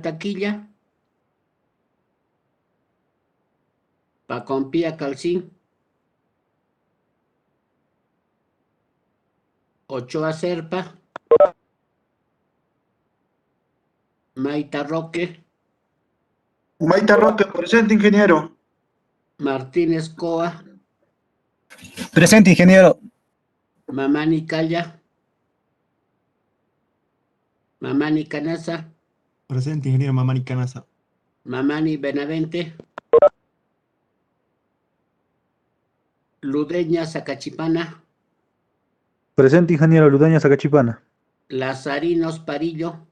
Taquilla, Pacompía Calcín, Ochoa Serpa, Maita Roque, Maita Roque, presente, ingeniero. Martínez Coa, Presente, ingeniero. Mamani Calla, Mamani Canasa, Presente, ingeniero Mamani Canasa. Mamani Benavente, Ludeña Zacachipana, Presente, ingeniero Ludeña Zacachipana. Lazarinos Parillo,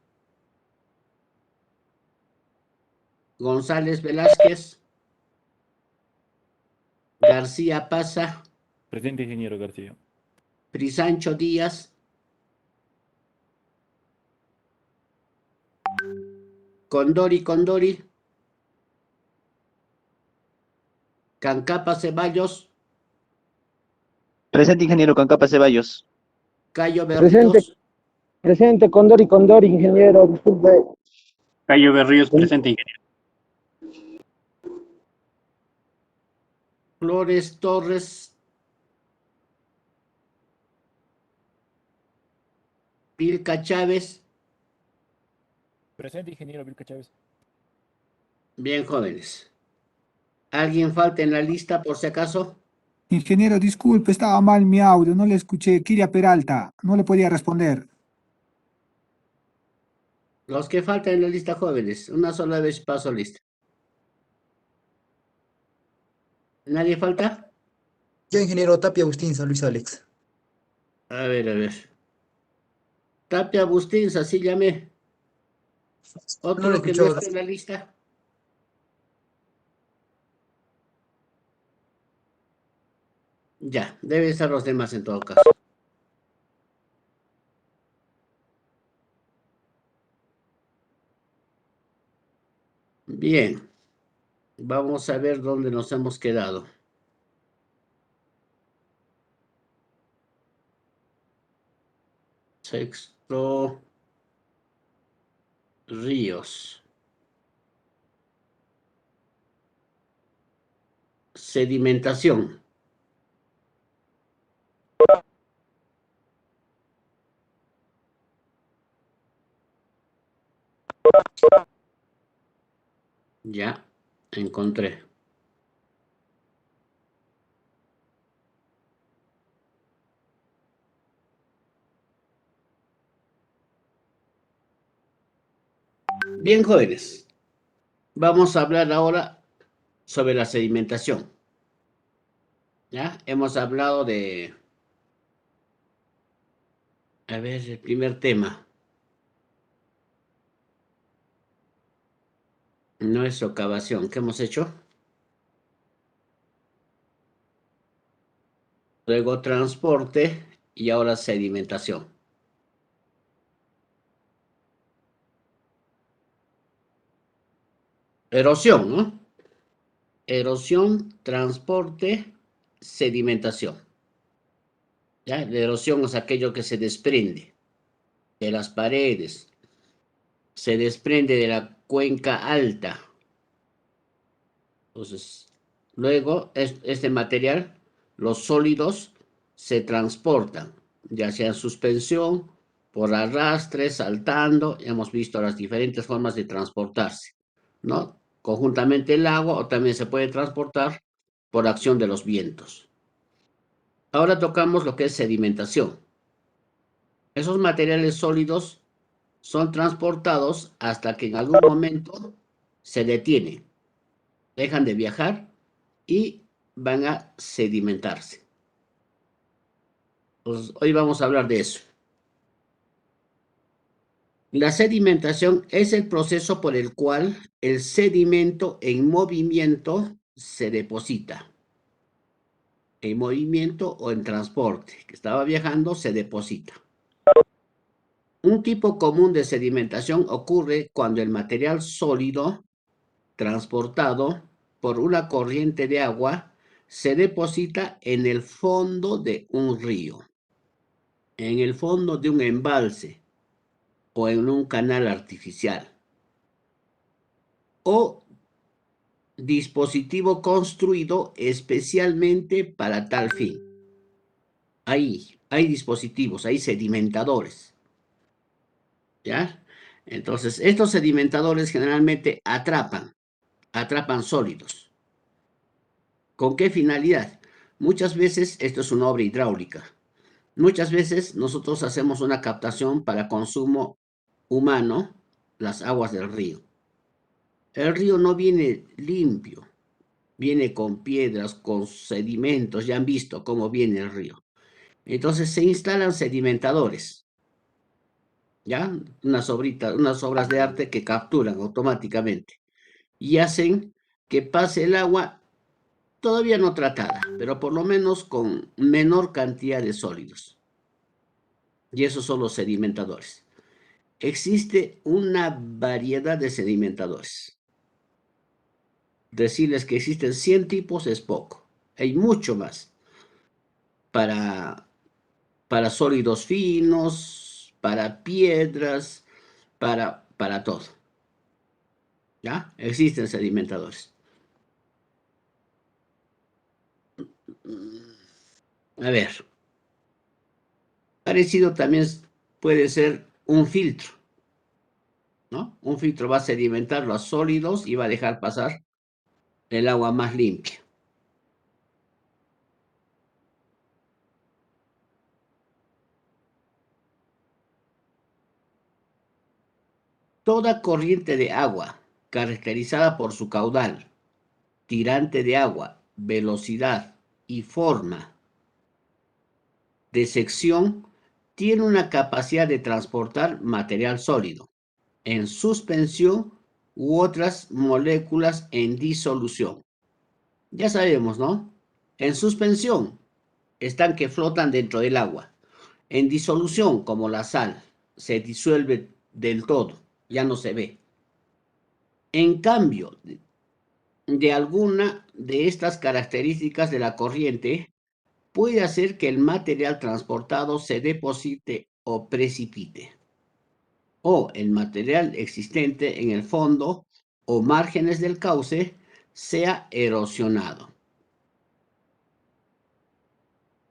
González Velázquez, García Paza, Presente, ingeniero García. Frisancho Díaz, Condori, Cancapa Ceballos, Presente, ingeniero Cancapa Ceballos. Cayo Berríos, Presente, Condori, ingeniero, disculpe. Cayo Berríos, presente, ingeniero. Flores Torres, Vilca Chávez. Presente, ingeniero Vilca Chávez. Bien, jóvenes. ¿Alguien falta en la lista por si acaso? Ingeniero, disculpe, estaba mal mi audio, no le escuché. Kiria Peralta, no le podía responder. Los que faltan en la lista, jóvenes. Una sola vez paso lista. ¿Nadie falta? Yo, ingeniero Tapia Agustín, San Luis Alex. A ver. Tapia Agustín, así llamé. ¿Otro No que no esté en la lista? Ya, deben estar los demás en todo caso. Bien. Vamos a ver dónde nos hemos quedado. Sexto. Ríos. Sedimentación. Ya, encontré. Bien, jóvenes. Vamos a hablar ahora sobre la sedimentación. ¿Ya? Hemos hablado de... A ver, el primer tema. No es socavación. ¿Qué hemos hecho? Luego transporte y ahora sedimentación. Erosión, ¿no? Erosión, transporte, sedimentación. ¿Ya? La erosión es aquello que se desprende de las paredes, se desprende de la cuenca alta. Entonces, luego este material, los sólidos, se transportan, ya sea en suspensión, por arrastre, saltando. Hemos visto las diferentes formas de transportarse, ¿no? Conjuntamente el agua, o también se puede transportar por acción de los vientos. Ahora tocamos lo que es sedimentación. Esos materiales sólidos son transportados hasta que en algún momento se detienen, dejan de viajar y van a sedimentarse. Pues hoy vamos a hablar de eso. La sedimentación es el proceso por el cual el sedimento en movimiento se deposita. En movimiento o en transporte, que estaba viajando, se deposita. Un tipo común de sedimentación ocurre cuando el material sólido transportado por una corriente de agua se deposita en el fondo de un río, en el fondo de un embalse o en un canal artificial. o dispositivo construido especialmente para tal fin. Hay dispositivos, hay sedimentadores. ¿Ya? Entonces, estos sedimentadores generalmente atrapan sólidos. ¿Con qué finalidad? Muchas veces esto es una obra hidráulica. Muchas veces nosotros hacemos una captación para consumo humano, las aguas del río. El río no viene limpio, viene con piedras, con sedimentos, ya han visto cómo viene el río. Entonces se instalan sedimentadores, ¿ya? Unas obras de arte que capturan automáticamente y hacen que pase el agua todavía no tratada, pero por lo menos con menor cantidad de sólidos. Y esos son los sedimentadores. Existe una variedad de sedimentadores. Decirles que existen 100 tipos es poco. Hay mucho más para sólidos finos, para piedras, para todo. ¿Ya? Existen sedimentadores. A ver. Parecido también puede ser un filtro, ¿no? Un filtro va a sedimentar los sólidos y va a dejar pasar el agua más limpia. Toda corriente de agua caracterizada por su caudal, tirante de agua, velocidad y forma de sección tiene una capacidad de transportar material sólido en suspensión u otras moléculas en disolución. Ya sabemos, ¿no? En suspensión están que flotan dentro del agua. En disolución, como la sal, se disuelve del todo, ya no se ve. En cambio, de alguna de estas características de la corriente puede hacer que el material transportado se deposite o precipite, o el material existente en el fondo o márgenes del cauce sea erosionado.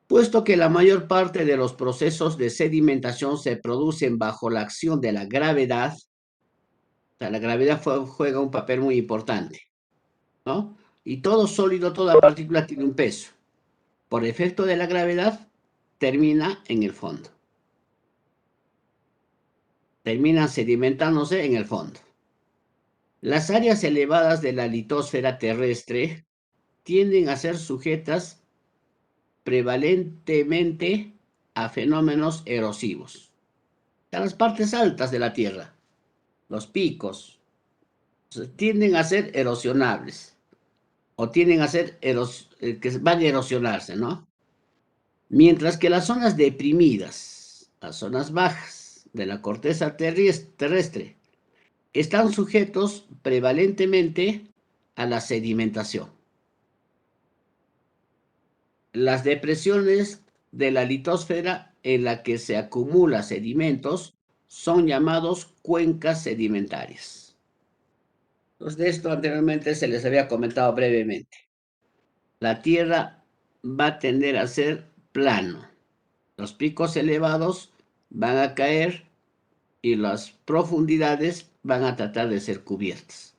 Puesto que la mayor parte de los procesos de sedimentación se producen bajo la acción de la gravedad, o sea, la gravedad juega un papel muy importante, ¿no? Y todo sólido, toda partícula tiene un peso. Por efecto de la gravedad, termina en el fondo. Termina sedimentándose en el fondo. Las áreas elevadas de la litosfera terrestre tienden a ser sujetas prevalentemente a fenómenos erosivos. A las partes altas de la Tierra, los picos, tienden a ser erosionables o tienden a ser que van a erosionarse, ¿no? Mientras que las zonas deprimidas, las zonas bajas de la corteza terrestre, están sujetos prevalentemente a la sedimentación. Las depresiones de la litosfera en la que se acumulan sedimentos son llamados cuencas sedimentarias. Entonces, de esto anteriormente se les había comentado brevemente. La Tierra va a tender a ser plano. Los picos elevados van a caer y las profundidades van a tratar de ser cubiertas.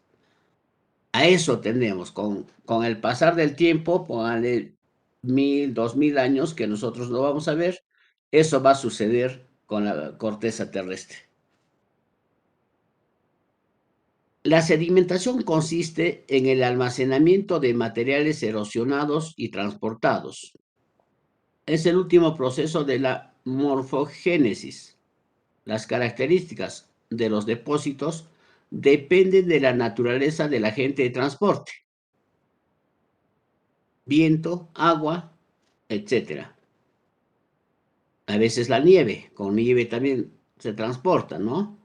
A eso tendemos, con el pasar del tiempo, póngale 1000, 2000 años que nosotros no vamos a ver, eso va a suceder con la corteza terrestre. La sedimentación consiste en el almacenamiento de materiales erosionados y transportados. Es el último proceso de la morfogénesis. Las características de los depósitos dependen de la naturaleza del agente de transporte. Viento, agua, etc. A veces la nieve, con nieve también se transporta, ¿no?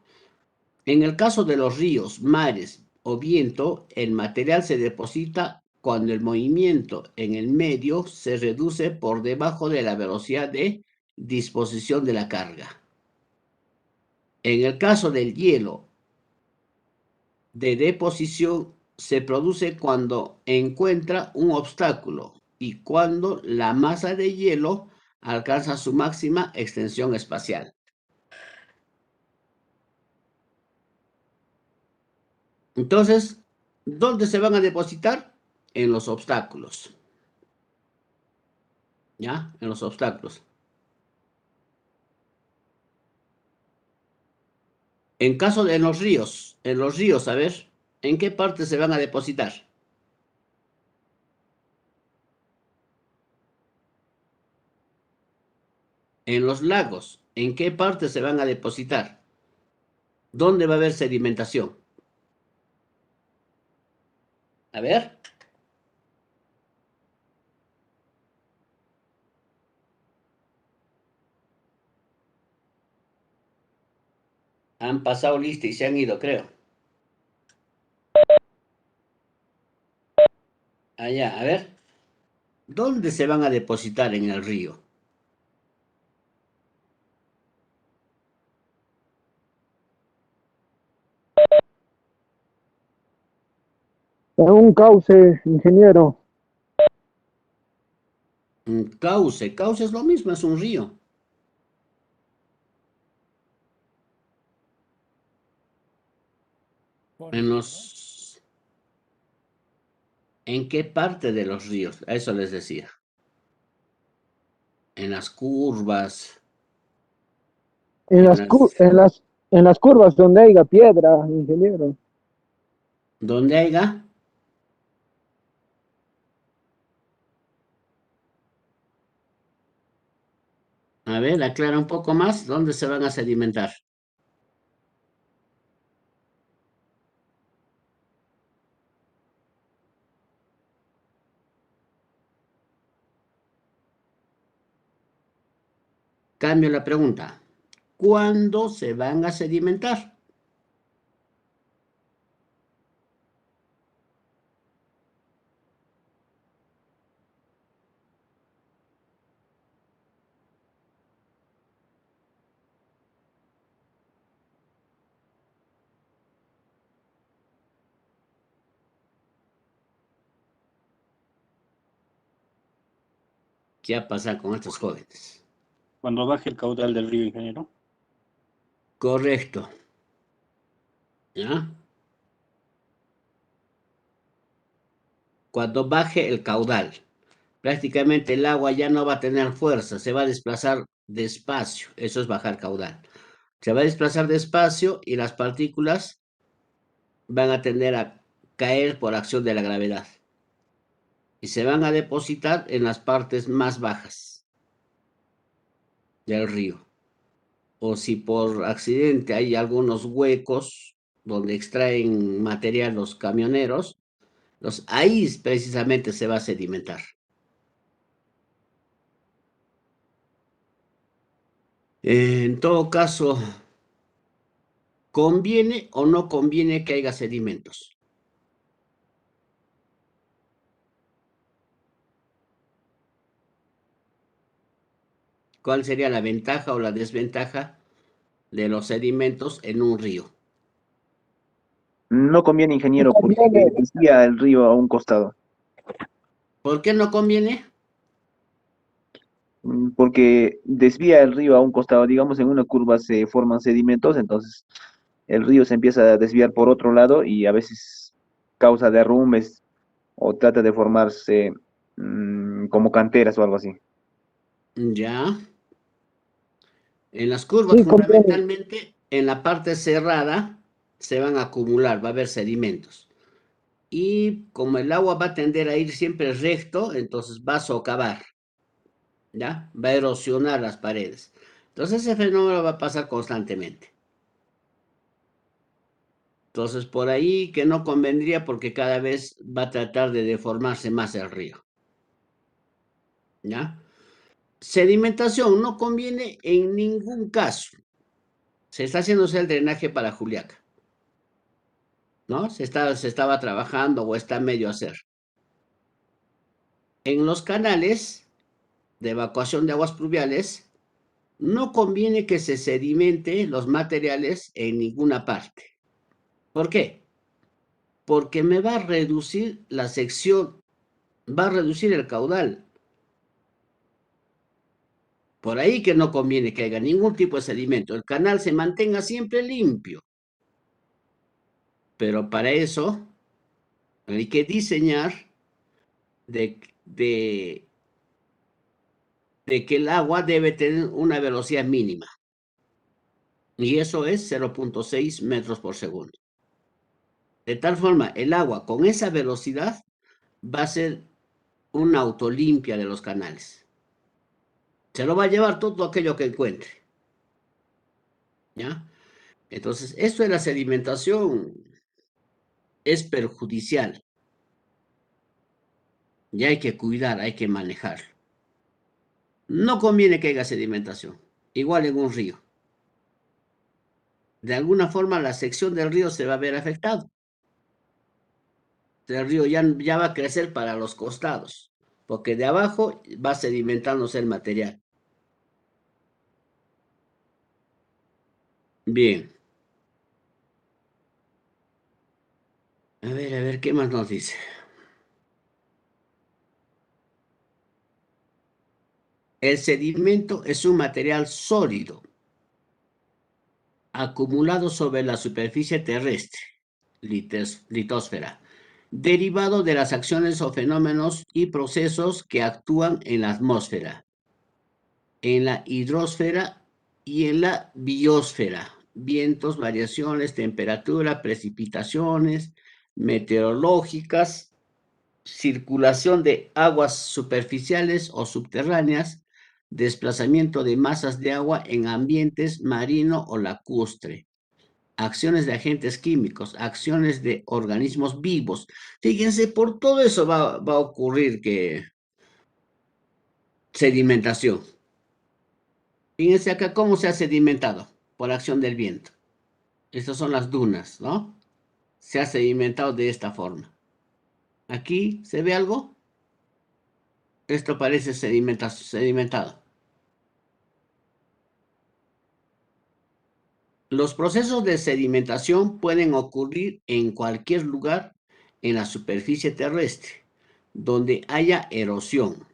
En el caso de los ríos, mares o viento, el material se deposita cuando el movimiento en el medio se reduce por debajo de la velocidad de disposición de la carga. En el caso del hielo de deposición se produce cuando encuentra un obstáculo y cuando la masa de hielo alcanza su máxima extensión espacial. Entonces, ¿dónde se van a depositar? En los obstáculos. ¿Ya? En los obstáculos. En caso de en los ríos, a ver, ¿en qué parte se van a depositar? En los lagos, ¿en qué parte se van a depositar? ¿Dónde va a haber sedimentación? A ver. Han pasado lista y se han ido, creo. Allá, a ver. ¿Dónde se van a depositar en el río? En un cauce, ingeniero. Un cauce. Cauce es lo mismo, es un río. En los... ¿En qué parte de los ríos? A eso les decía. En las curvas. En las curvas donde haya piedra, ingeniero. ¿Dónde haya? A ver, aclara un poco más. ¿Dónde se van a sedimentar? Cambio la pregunta. ¿Cuándo se van a sedimentar? ¿Qué va a pasar con estos jóvenes? Cuando baje el caudal del río, ingeniero. Correcto. ¿Ya? Cuando baje el caudal, prácticamente el agua ya no va a tener fuerza, se va a desplazar despacio. Eso es bajar caudal. Se va a desplazar despacio y las partículas van a tender a caer por acción de la gravedad. Y se van a depositar en las partes más bajas del río. O si por accidente hay algunos huecos donde extraen material los camioneros, ahí precisamente se va a sedimentar. En todo caso, ¿conviene o no conviene que haya sedimentos? ¿Cuál sería la ventaja o la desventaja de los sedimentos en un río? No conviene, ingeniero, porque Conviene. desvía el río a un costado. ¿Por qué no conviene? Porque desvía el río a un costado. Digamos, en una curva se forman sedimentos, entonces el río se empieza a desviar por otro lado y a veces causa derrumbes o trata de formarse como canteras o algo así. Ya. En las curvas, Sí, conviene. fundamentalmente, en la parte cerrada se van a acumular, va a haber sedimentos. Y como el agua va a tender a ir siempre recto, entonces va a socavar, ¿ya? Va a erosionar las paredes. Entonces ese fenómeno va a pasar constantemente. Entonces por ahí que no convendría porque cada vez va a tratar de deformarse más el río. ¿Ya? Sedimentación no conviene en ningún caso. Se está haciéndose el drenaje para Juliaca, ¿no? Se estaba trabajando o está medio a hacer. En los canales de evacuación de aguas pluviales, no conviene que se sedimente los materiales en ninguna parte. ¿Por qué? porque me va a reducir la sección, va a reducir el caudal. Por ahí que no conviene que haya ningún tipo de sedimento. El canal se mantenga siempre limpio. Pero para eso hay que diseñar de que el agua debe tener una velocidad mínima. Y eso es 0.6 metros por segundo. De tal forma, el agua con esa velocidad va a ser una autolimpia de los canales. Se lo va a llevar todo aquello que encuentre. ¿Ya? Entonces, esto de la sedimentación es perjudicial. Y hay que cuidar, hay que manejar. No conviene que haya sedimentación. Igual en un río. De alguna forma la sección del río se va a ver afectado. El río ya va a crecer para los costados, porque de abajo va sedimentándose el material. Bien. A ver, ¿qué más nos dice? El sedimento es un material sólido, acumulado sobre la superficie terrestre, litosfera, derivado de las acciones o fenómenos y procesos que actúan en la atmósfera, en la hidrosfera y en la biosfera. Vientos, variaciones, temperatura, precipitaciones meteorológicas, circulación de aguas superficiales o subterráneas, desplazamiento de masas de agua en ambientes marino o lacustre, acciones de agentes químicos, acciones de organismos vivos. Fíjense, por todo eso va a ocurrir que sedimentación. Fíjense acá cómo se ha sedimentado por acción del viento. Estas son las dunas, ¿no? Se ha sedimentado de esta forma. Aquí, ¿se ve algo? Esto parece sedimentado. Los procesos de sedimentación pueden ocurrir en cualquier lugar en la superficie terrestre, donde haya erosión.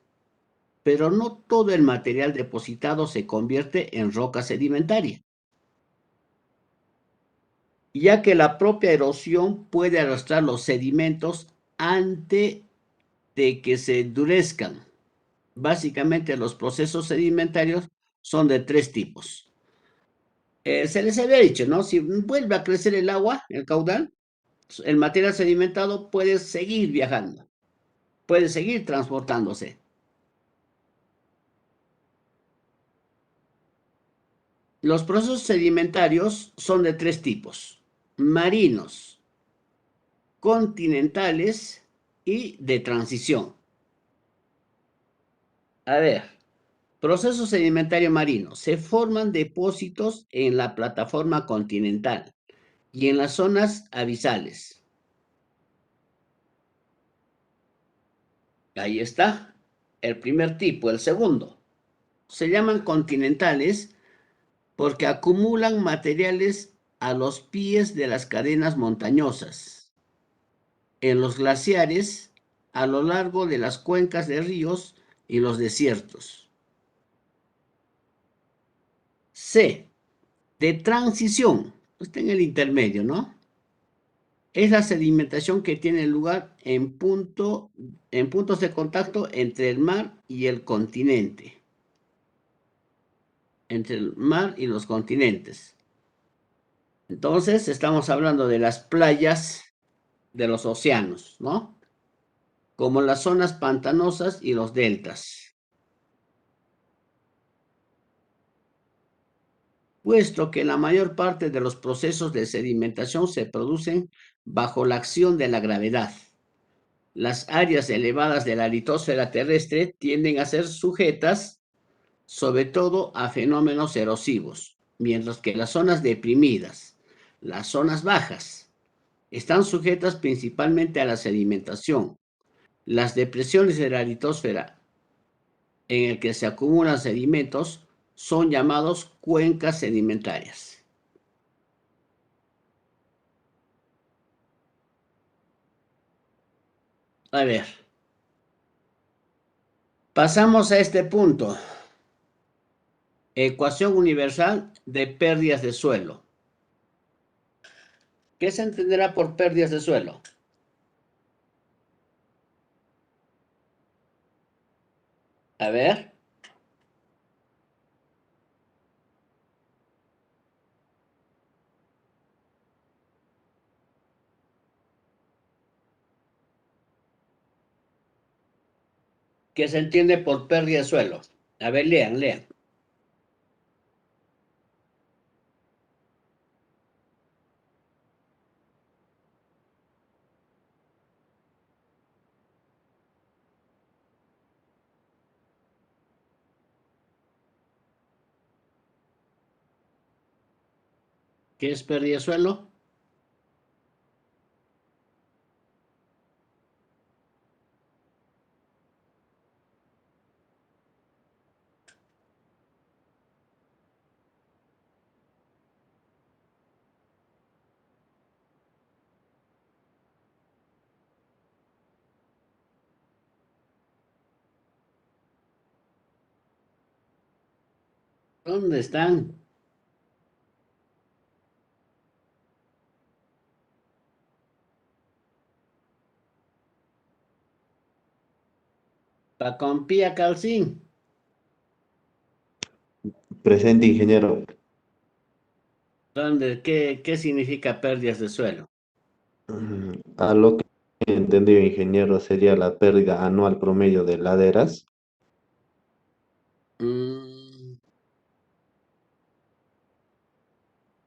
Pero no todo el material depositado se convierte en roca sedimentaria, ya que la propia erosión puede arrastrar los sedimentos antes de que se endurezcan. Básicamente los procesos sedimentarios son de 3 tipos. Se les había dicho, ¿no? Si vuelve a crecer el agua, el caudal, el material sedimentado puede seguir viajando, puede seguir transportándose. Los procesos sedimentarios son de 3 tipos: marinos, continentales y de transición. A ver, proceso sedimentario marino. Se forman depósitos en la plataforma continental y en las zonas abisales. Ahí está, el primer tipo. El segundo, se llaman continentales porque acumulan materiales a los pies de las cadenas montañosas, en los glaciares, a lo largo de las cuencas de ríos y los desiertos. C, de transición, está en el intermedio, ¿no? Es la sedimentación que tiene lugar en puntos de contacto entre el mar y el continente. Entre el mar y los continentes. Entonces, estamos hablando de las playas de los océanos, ¿no? Como las zonas pantanosas y los deltas. Puesto que la mayor parte de los procesos de sedimentación se producen bajo la acción de la gravedad. Las áreas elevadas de la litosfera terrestre tienden a ser sujetas, sobre todo, a fenómenos erosivos, mientras que las zonas deprimidas, las zonas bajas, están sujetas principalmente a la sedimentación. Las depresiones de la litosfera en el que se acumulan sedimentos son llamados cuencas sedimentarias. A ver. Pasamos a este punto. Ecuación universal de pérdidas de suelo. ¿Qué se entenderá por pérdidas de suelo? A ver. ¿Qué se entiende por pérdida de suelo? A ver, lean. ¿Qué es pérdida de suelo? ¿Dónde están? Pacompía calcín. Presente, ingeniero. ¿Dónde? ¿Qué significa pérdidas de suelo? A lo que he entendido, ingeniero, sería la pérdida anual promedio de laderas.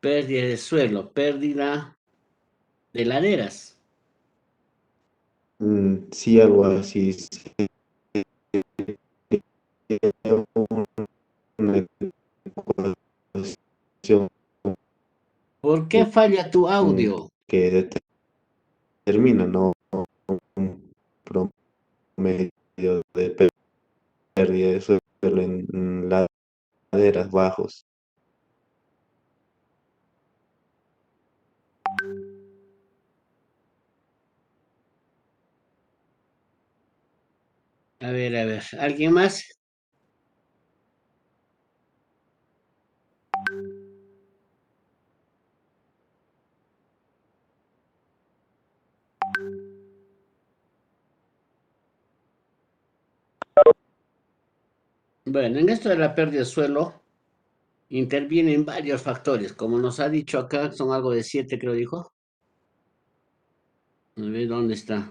Pérdida de suelo, pérdida de laderas. Sí, algo así. Sí, una ecuación ¿Por qué falla tu audio? que determina, ¿no? Un promedio de pérdida de suelo en laderas bajos. A ver, ¿alguien más? Bueno, en esto de la pérdida de suelo intervienen varios factores. Como nos ha dicho acá, son algo de 7, creo dijo. A ver, ¿dónde está?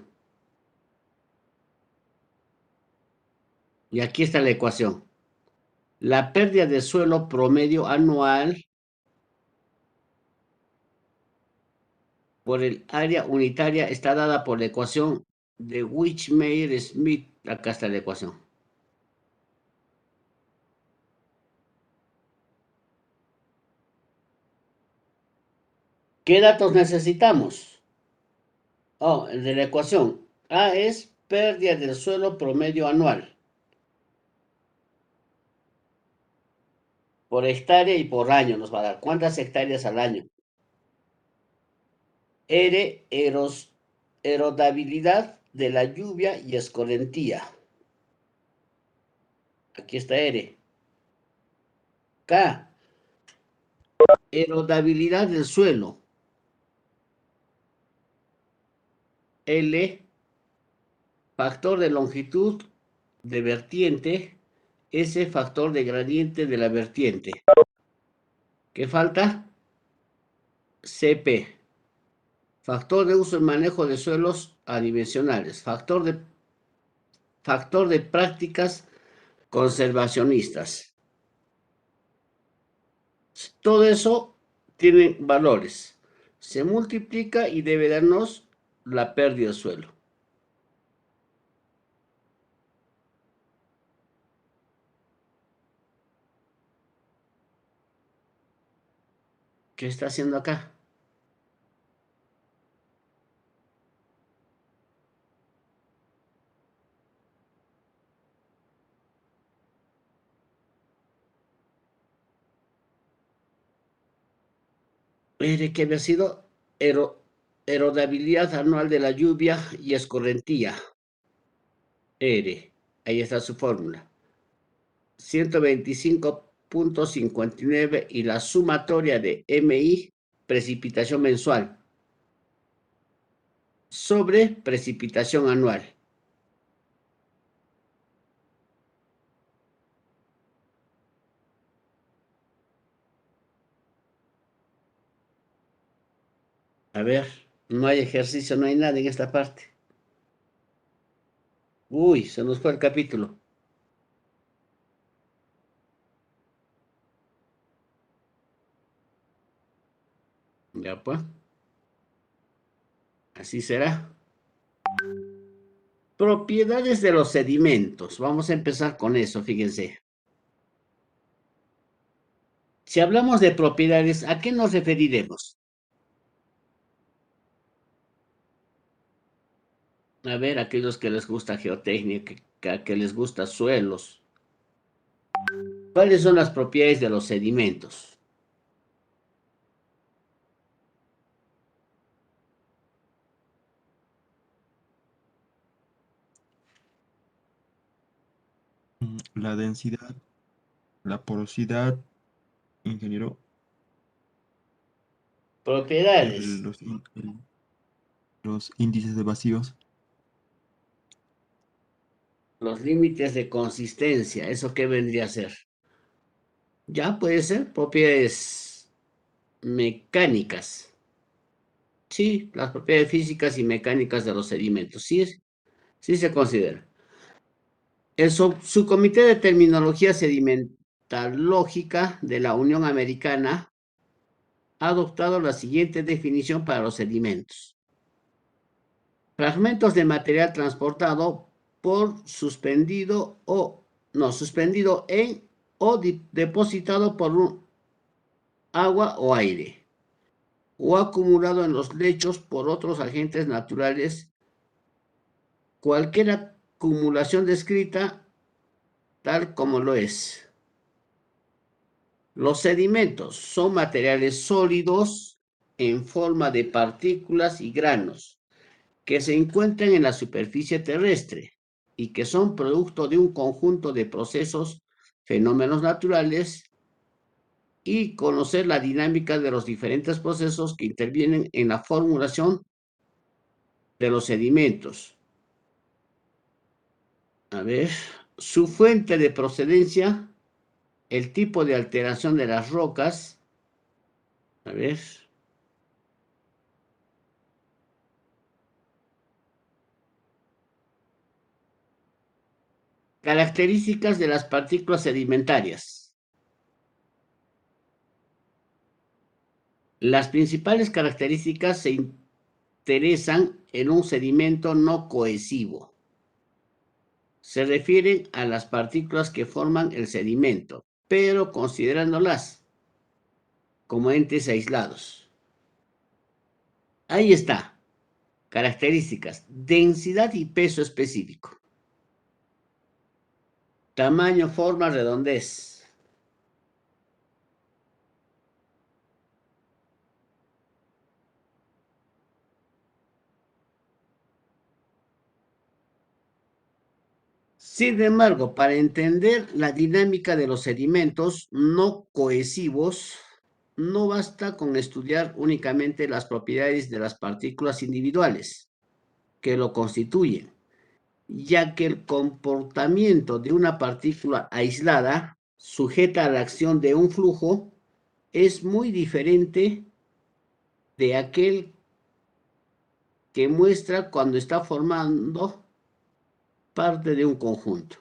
Y aquí está la ecuación. La pérdida de suelo promedio anual por el área unitaria está dada por la ecuación de Witchmeyer-Smith. Acá está la ecuación. ¿Qué datos necesitamos? Oh, el de la ecuación. A es pérdida del suelo promedio anual. Por hectárea y por año nos va a dar. ¿Cuántas hectáreas al año? R, erodabilidad de la lluvia y escorrentía. Aquí está R. K, erodabilidad del suelo. L, factor de longitud de vertiente. S, factor de gradiente de la vertiente. ¿Qué falta? CP. Factor de uso y manejo de suelos adimensionales. Factor de prácticas conservacionistas. Todo eso tiene valores. Se multiplica y debe darnos la pérdida de suelo. ¿Qué está haciendo acá? Que había sido erodabilidad anual de la lluvia y escorrentía. R. Ahí está su fórmula. 125.59 y la sumatoria de MI, precipitación mensual, sobre precipitación anual. A ver, no hay ejercicio, no hay nada en esta parte. Uy, se nos fue el capítulo. Ya pues. Así será. Propiedades de los sedimentos. Vamos a empezar con eso, fíjense. Si hablamos de propiedades, ¿a qué nos referiremos? A ver, aquellos que les gusta geotecnia, que les gusta suelos. ¿Cuáles son las propiedades de los sedimentos? La densidad, la porosidad, ingeniero, Propiedades. los índices de vacíos. Los límites de consistencia. ¿Eso qué vendría a ser? Ya puede ser propiedades mecánicas. Sí, las propiedades físicas y mecánicas de los sedimentos. Sí, sí se considera. El Subcomité de Terminología Sedimentalógica de la Unión Americana ha adoptado la siguiente definición para los sedimentos. Fragmentos de material transportado por suspendido en o depositado por un agua o aire, o acumulado en los lechos por otros agentes naturales. Cualquier acumulación descrita tal como lo es. Los sedimentos son materiales sólidos en forma de partículas y granos que se encuentran en la superficie terrestre y que son producto de un conjunto de procesos, fenómenos naturales, y conocer la dinámica de los diferentes procesos que intervienen en la formulación de los sedimentos. A ver, su fuente de procedencia, el tipo de alteración de las rocas. A ver. Características de las partículas sedimentarias. Las principales características se interesan en un sedimento no cohesivo. Se refieren a las partículas que forman el sedimento, pero considerándolas como entes aislados. Ahí está. Características: densidad y peso específico. Tamaño, forma, redondez. Sin embargo, para entender la dinámica de los sedimentos no cohesivos, no basta con estudiar únicamente las propiedades de las partículas individuales que lo constituyen, ya que el comportamiento de una partícula aislada, sujeta a la acción de un flujo, es muy diferente de aquel que muestra cuando está formando parte de un conjunto.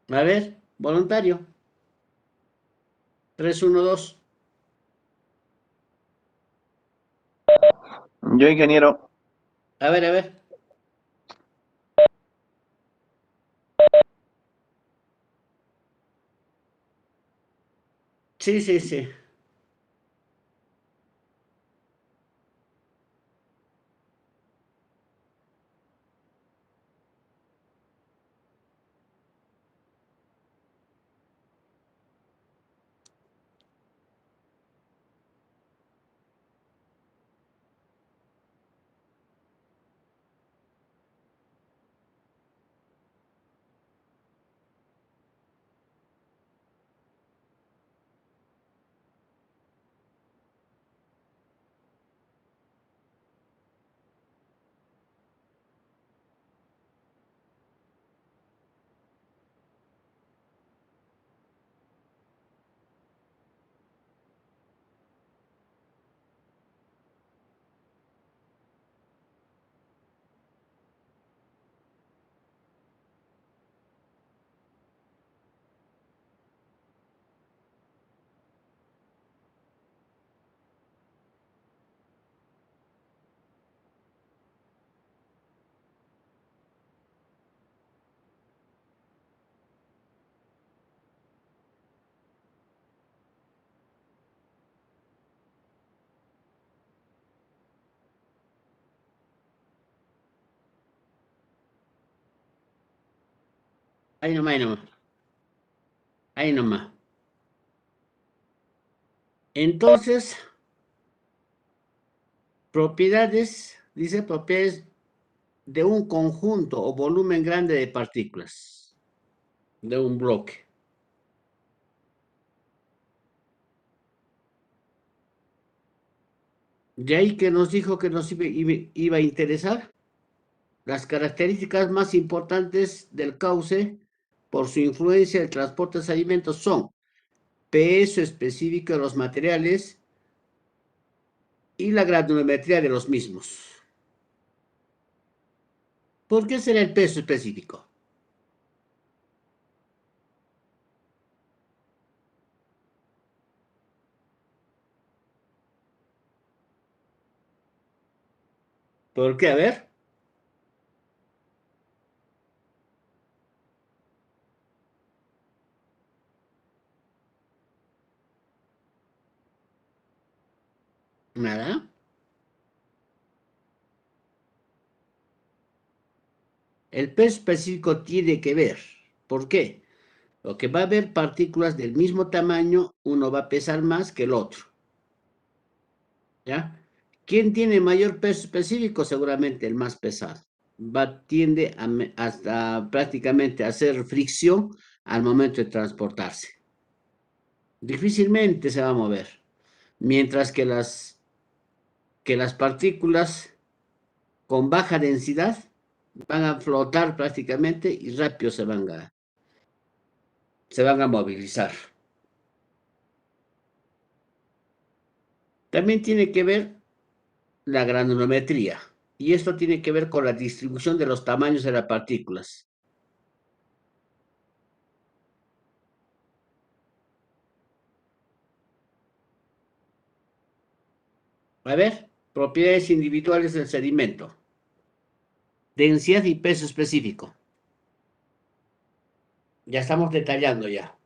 A ver, voluntario. 312. Yo, ingeniero. A ver, a ver. Sí, sí, sí. Ahí nomás, ahí nomás. Ahí nomás. Entonces, propiedades, dice propiedades de un conjunto o volumen grande de partículas, de un bloque. De ahí que nos dijo que nos iba a interesar las características más importantes del cauce por su influencia en el transporte de alimentos son peso específico de los materiales y la granulometría de los mismos. ¿Por qué será el peso específico? ¿Por qué? A ver. Nada. El peso específico tiene que ver. ¿Por qué? Porque va a haber partículas del mismo tamaño, uno va a pesar más que el otro. ¿Ya? ¿Quién tiene mayor peso específico? Seguramente el más pesado. Tiende hasta prácticamente a hacer fricción al momento de transportarse. Difícilmente se va a mover. Mientras que las partículas con baja densidad van a flotar prácticamente y rápido se van a movilizar. También tiene que ver la granulometría. Y esto tiene que ver con la distribución de los tamaños de las partículas. A ver, propiedades individuales del sedimento. Densidad y peso específico. Ya estamos detallando ya.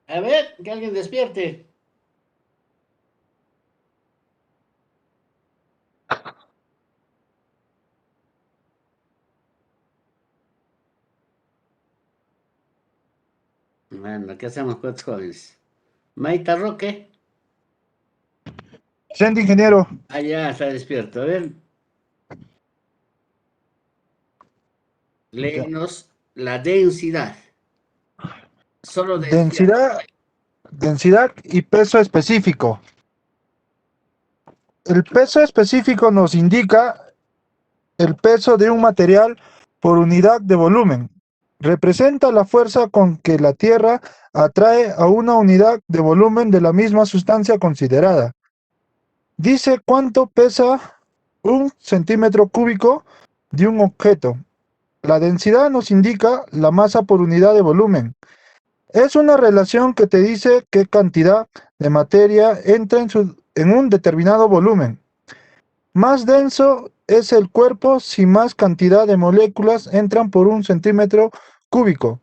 A ver, que alguien despierte. Bueno, ¿qué hacemos con estos jóvenes? Maita Roque. Presente, ingeniero. Ah, ya está despierto. A ver, léenos la densidad. Solo densidad. Densidad y peso específico. El peso específico nos indica el peso de un material por unidad de volumen. Representa la fuerza con que la Tierra atrae a una unidad de volumen de la misma sustancia considerada. Dice cuánto pesa un centímetro cúbico de un objeto. La densidad nos indica la masa por unidad de volumen. Es una relación que te dice qué cantidad de materia entra en un determinado volumen. Más denso es el cuerpo si más cantidad de moléculas entran por un centímetro cúbico,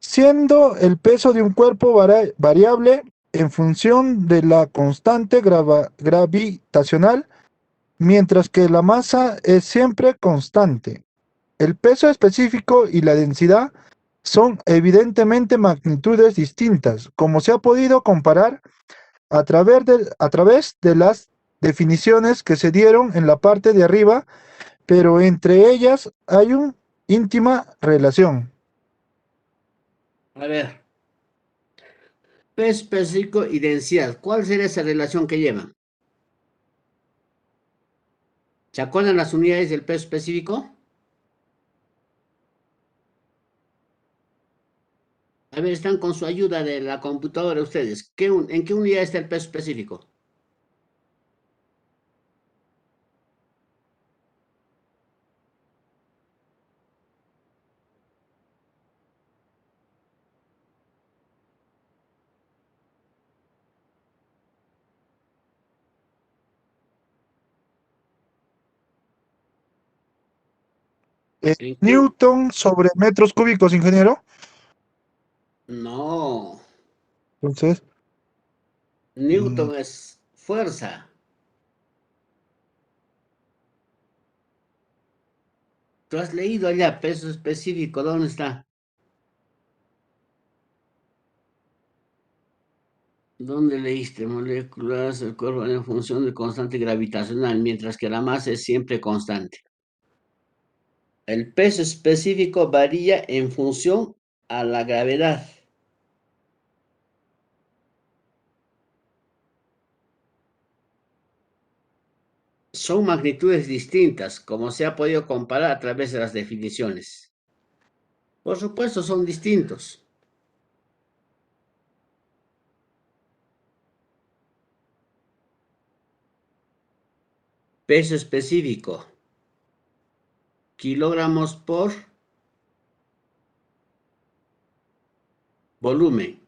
siendo el peso de un cuerpo variable en función de la constante gravitacional, mientras que la masa es siempre constante. El peso específico y la densidad son evidentemente magnitudes distintas, como se ha podido comparar a través de las definiciones que se dieron en la parte de arriba, pero entre ellas hay una íntima relación. A ver, peso específico y densidad. ¿Cuál sería esa relación que llevan? ¿Se acuerdan las unidades del peso específico? A ver, están con su ayuda de la computadora ustedes. ¿En qué unidad está el peso específico? Es ¿En qué? Newton sobre metros cúbicos, ingeniero. No, Entonces, Newton es fuerza. Tú has leído allá, peso específico, ¿dónde está? ¿Dónde leíste? Moléculas, el cuerpo en función de constante gravitacional, mientras que la masa es siempre constante. El peso específico varía en función a la gravedad. Son magnitudes distintas, como se ha podido comparar a través de las definiciones. Por supuesto, son distintos. Peso específico. Kilogramos por volumen.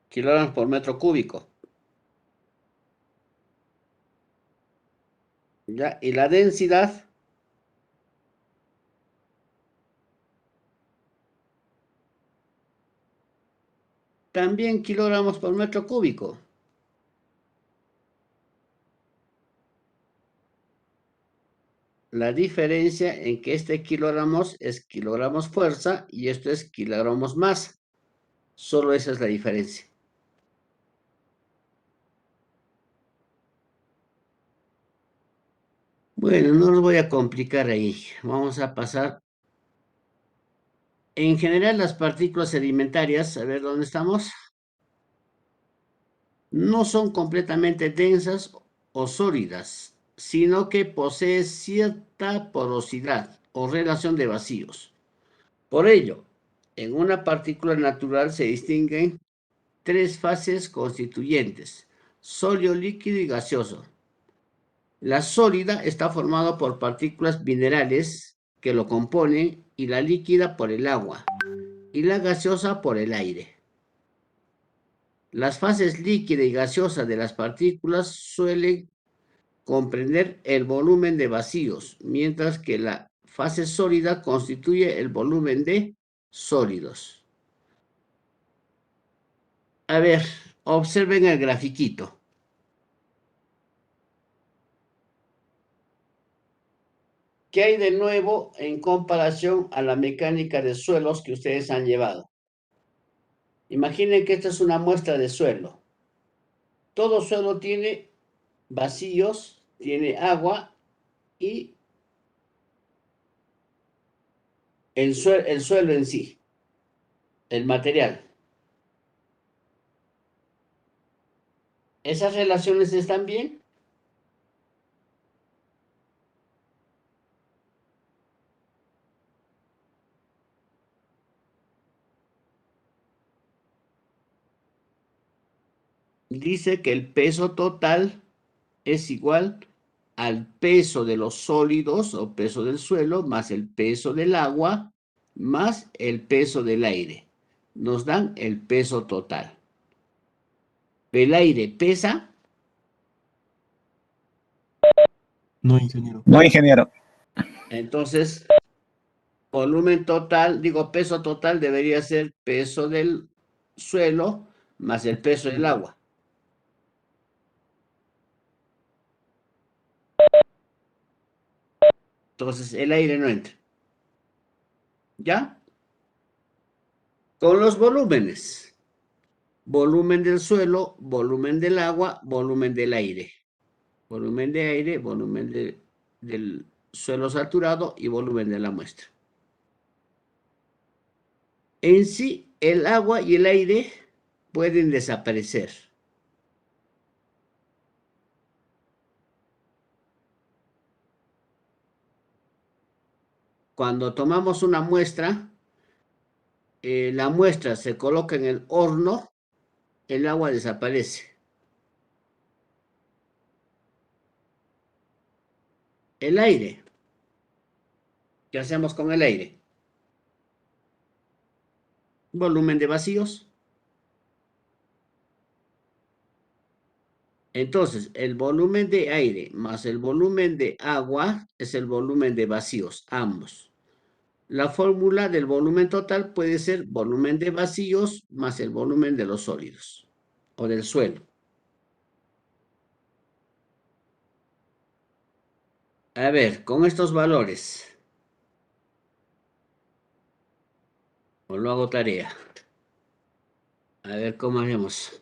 Kilogramos por metro cúbico. ¿Ya? Y la densidad también kilogramos por metro cúbico. La diferencia en que este kilogramos es kilogramos fuerza y esto es kilogramos masa. Solo esa es la diferencia. Bueno, no los voy a complicar ahí. Vamos a pasar. En general, las partículas sedimentarias, a ver dónde estamos, no son completamente densas o sólidas, sino que poseen cierta porosidad o relación de vacíos. Por ello, en una partícula natural se distinguen tres fases constituyentes: sólido, líquido y gaseoso. La sólida está formada por partículas minerales que lo componen, y la líquida por el agua y la gaseosa por el aire. Las fases líquida y gaseosa de las partículas suelen comprender el volumen de vacíos, mientras que la fase sólida constituye el volumen de sólidos. A ver, observen el grafiquito. ¿Qué hay de nuevo en comparación a la mecánica de suelos que ustedes han llevado? Imaginen que esta es una muestra de suelo. Todo suelo tiene vacíos, tiene agua y el suelo en sí, el material. ¿Esas relaciones están bien? Dice que el peso total es igual al peso de los sólidos o peso del suelo más el peso del agua más el peso del aire. Nos dan el peso total. ¿El aire pesa? No, ingeniero. No, ingeniero. Entonces, volumen total, digo, peso total debería ser peso del suelo más el peso del agua. Entonces, el aire no entra. ¿Ya? Con los volúmenes. Volumen del suelo, volumen del agua, volumen del aire. Volumen de aire, volumen del suelo saturado y volumen de la muestra. En sí, el agua y el aire pueden desaparecer. Cuando tomamos una muestra, la muestra se coloca en el horno, el agua desaparece. El aire. ¿Qué hacemos con el aire? Volumen de vacíos. Entonces, el volumen de aire más el volumen de agua es el volumen de vacíos, ambos. La fórmula del volumen total puede ser volumen de vacíos más el volumen de los sólidos o del suelo. A ver, con estos valores. O lo hago tarea. A ver cómo haremos.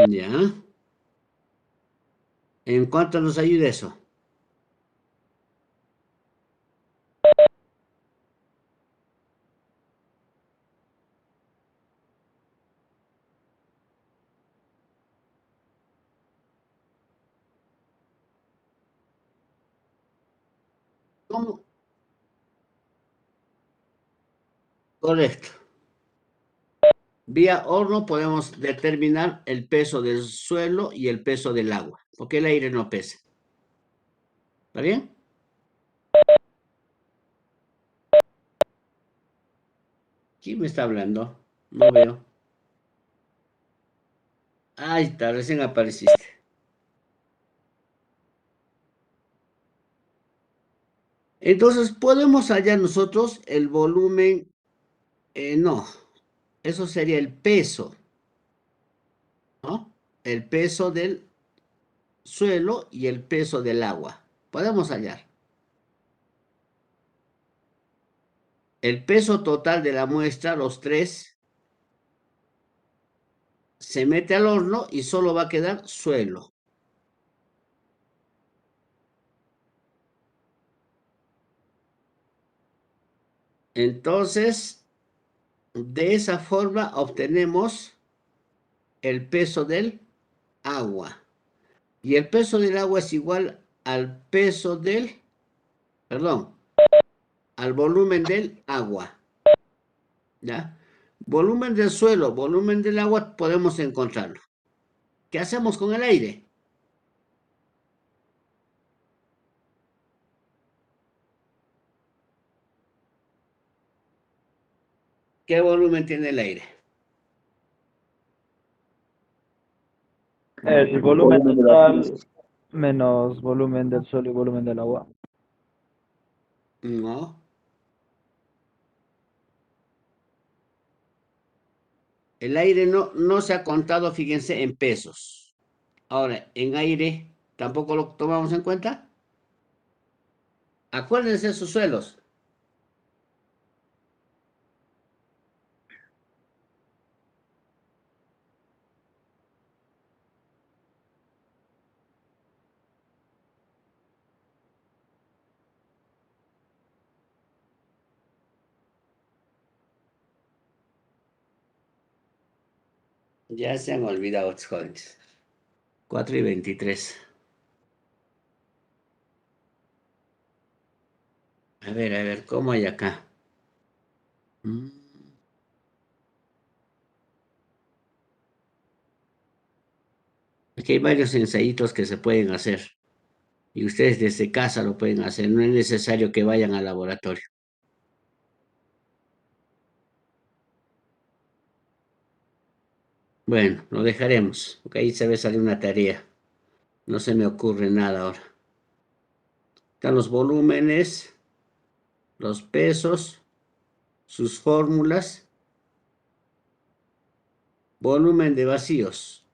Ya. ¿En cuánto nos ayuda eso? ¿Cómo? Correcto. Vía horno podemos determinar el peso del suelo y el peso del agua, porque el aire no pesa. ¿Está bien? ¿Quién me está hablando? No veo. Ahí está, recién apareciste. Entonces, podemos hallar nosotros el volumen, no, eso sería el peso, ¿no? El peso del suelo y el peso del agua. Podemos hallar. El peso total de la muestra, los tres, se mete al horno y solo va a quedar suelo. Entonces, de esa forma obtenemos el peso del agua. Y el peso del agua es igual al peso del, perdón, al volumen del agua. ¿Ya? Volumen del suelo, volumen del agua, podemos encontrarlo. ¿Qué hacemos con el aire? ¿Qué volumen tiene el aire? El volumen total menos volumen del suelo y volumen del agua. No. El aire no se ha contado, fíjense, en pesos. Ahora, en aire, ¿tampoco lo tomamos en cuenta? Acuérdense de sus suelos. Ya se han olvidado, jóvenes. 4:23. A ver, ¿cómo hay acá? Aquí hay varios ensayitos que se pueden hacer. Y ustedes desde casa lo pueden hacer. No es necesario que vayan al laboratorio. Bueno, lo dejaremos. Porque ahí se ve salir una tarea. No se me ocurre nada ahora. Están los volúmenes, los pesos, sus fórmulas, volumen de vacíos.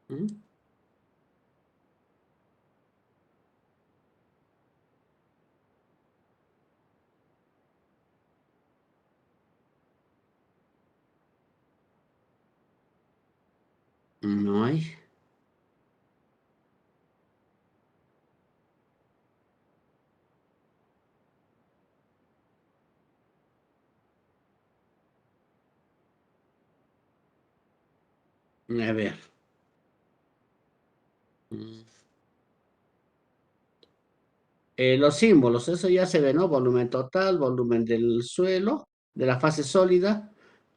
¿Mm? No hay. A ver. Los símbolos, eso ya se ve, ¿no? Volumen total, volumen del suelo, de la fase sólida,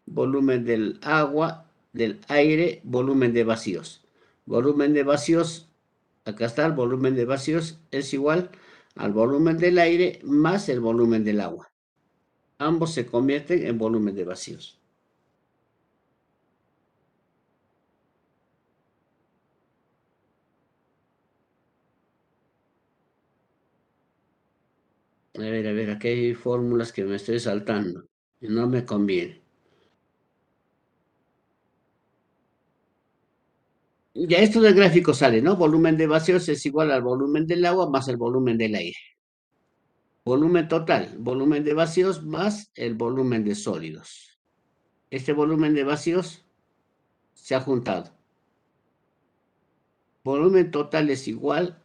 volumen del agua, del aire, volumen de vacíos. Volumen de vacíos, acá está, el volumen de vacíos es igual al volumen del aire más el volumen del agua. Ambos se convierten en volumen de vacíos. A ver, aquí hay fórmulas que me estoy saltando y no me conviene. Ya esto del gráfico sale, ¿no? Volumen de vacíos es igual al volumen del agua más el volumen del aire. Volumen total, volumen de vacíos más el volumen de sólidos. Este volumen de vacíos se ha juntado. Volumen total es igual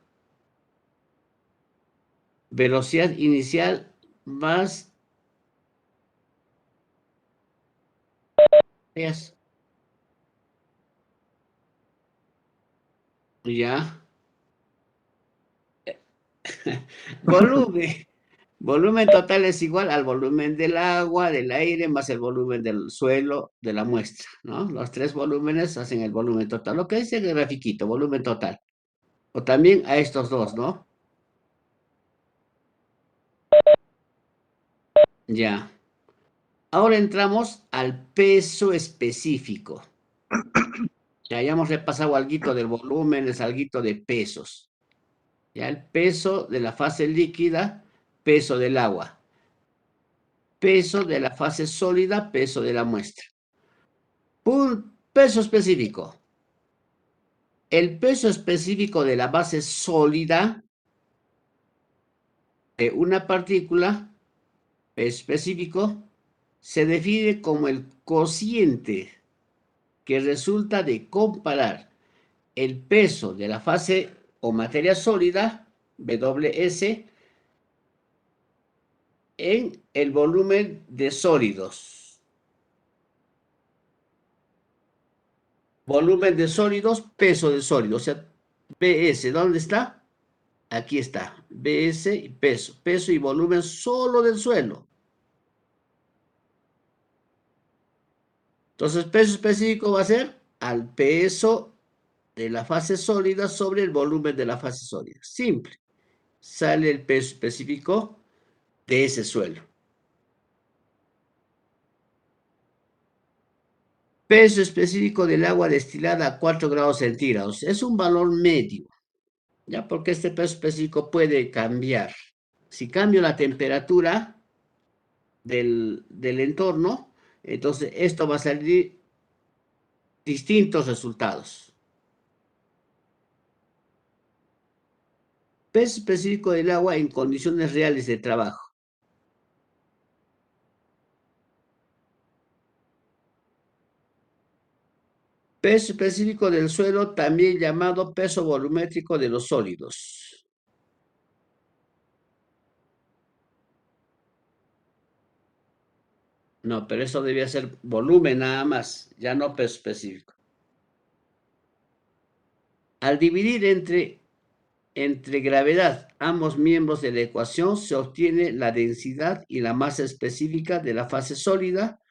velocidad inicial más ya volumen. Volumen total es igual al volumen del agua, del aire, más el volumen del suelo de la muestra, ¿no? Los tres volúmenes hacen el volumen total. Lo que dice el grafiquito, volumen total. O también a estos dos, ¿no? Ya. Ahora entramos al peso específico. Ya hayamos repasado algo del volumen, es algo de pesos. Ya el peso de la fase líquida, peso del agua. Peso de la fase sólida, peso de la muestra. Peso específico. El peso específico de la base sólida de una partícula específico se define como el cociente que resulta de comparar el peso de la fase o materia sólida, WS, en el volumen de sólidos. Volumen de sólidos, peso de sólidos. O sea, BS, ¿dónde está? Aquí está. BS y peso. Peso y volumen solo del suelo. Entonces, peso específico va a ser al peso de la fase sólida sobre el volumen de la fase sólida. Simple. Sale el peso específico de ese suelo. Peso específico del agua destilada a 4 grados centígrados. Es un valor medio, ¿ya? Porque este peso específico puede cambiar. Si cambio la temperatura del entorno, entonces esto va a salir distintos resultados. Peso específico del agua en condiciones reales de trabajo. Peso específico del suelo, también llamado peso volumétrico de los sólidos. No, pero eso debía ser volumen nada más, ya no peso específico. Al dividir entre gravedad ambos miembros de la ecuación, se obtiene la densidad y la masa específica de la fase sólida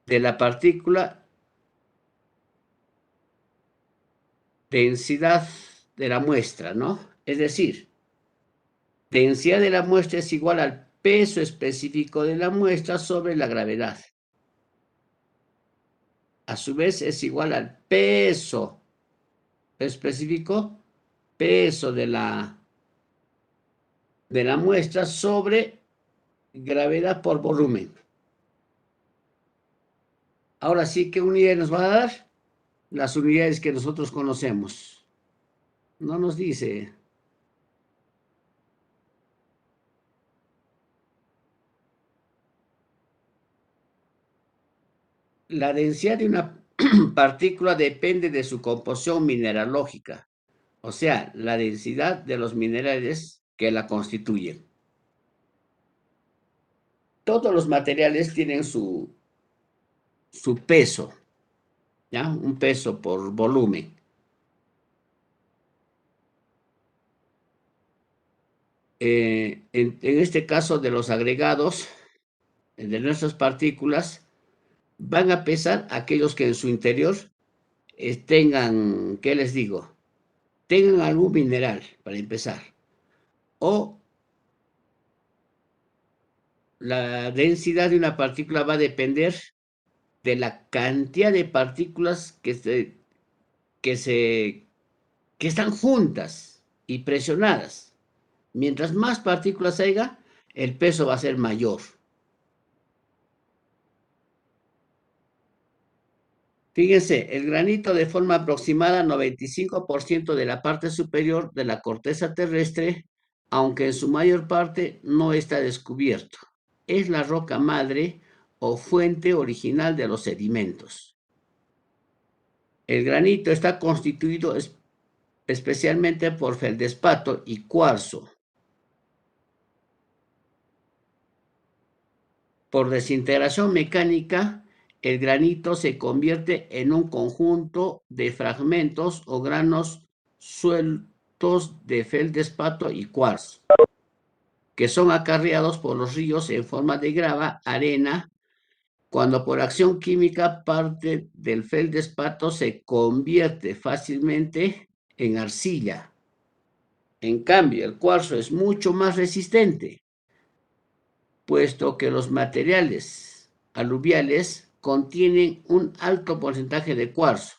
de la partícula, densidad de la muestra, ¿no? Es decir, densidad de la muestra es igual al peso específico de la muestra sobre la gravedad. A su vez es igual al peso específico, peso de la muestra sobre gravedad por volumen. Ahora sí, ¿qué unidad nos va a dar? Las unidades que nosotros conocemos. No nos dice. La densidad de una partícula depende de su composición mineralógica, o sea, la densidad de los minerales que la constituyen. Todos los materiales tienen su peso, ¿ya? Un peso por volumen. En este caso de los agregados, de nuestras partículas, van a pesar aquellos que en su interior tengan, ¿qué les digo? Tengan algún mineral, para empezar. O la densidad de una partícula va a depender de la cantidad de partículas que están juntas y presionadas. Mientras más partículas haya, el peso va a ser mayor. Fíjense, el granito de forma aproximada 95% de la parte superior de la corteza terrestre, aunque en su mayor parte no está descubierto. Es la roca madre o fuente original de los sedimentos. El granito está constituido especialmente por feldespato y cuarzo. Por desintegración mecánica, el granito se convierte en un conjunto de fragmentos o granos sueltos de feldespato y cuarzo, que son acarreados por los ríos en forma de grava, arena, cuando por acción química parte del feldespato se convierte fácilmente en arcilla. En cambio, el cuarzo es mucho más resistente, puesto que los materiales aluviales contienen un alto porcentaje de cuarzo.